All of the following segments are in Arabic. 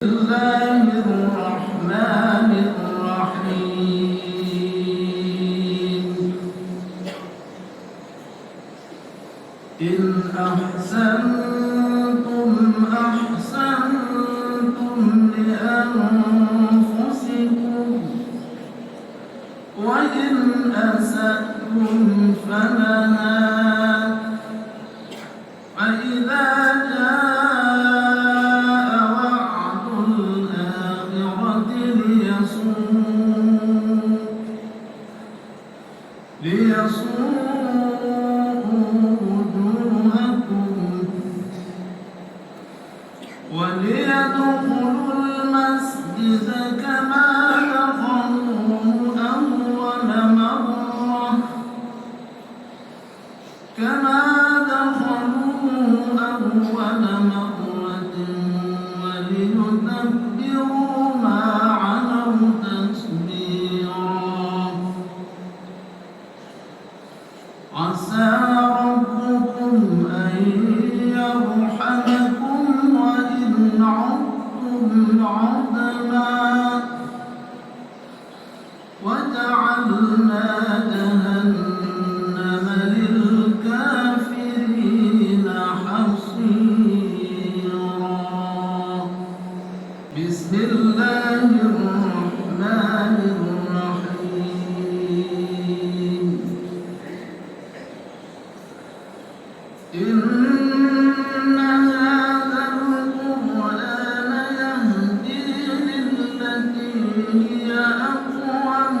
الله الرحمن الرحيم إن أحسنتم لأنفسكم وإن أسأتم فلها فإذا جاء وعد الآخرة ليسوءوا وجوهكم وليدخلوا المسجد كما دخلوه أول مرة وليتبروا ما علوا تتبيرا عسى ربكم أن يرحمكم وإن عدتم عدنا وجعلنا جهنم للكافرين حصيرا بسم الله الرحمن الرحيم إن هذا القرآن يهدي للتي هي أقوم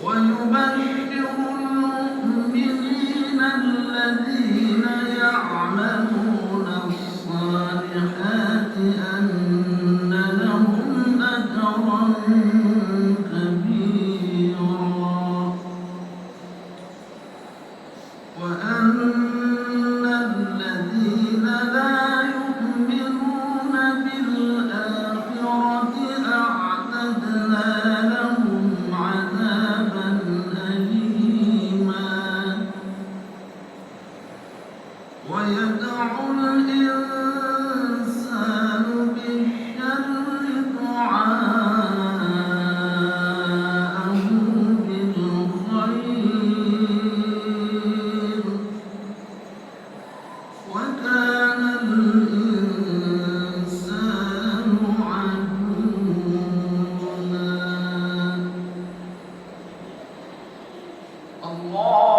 ويبشر المؤمنين الذين يعملون الصالحات أن لهم أجرا كبيرا وأن الذين لا يؤمنون بالآخرة أعتدنا لهم عذابا أليما ويدعو الإنسان بالشر دعاءه بالخير وكان الإنسان عجولا الله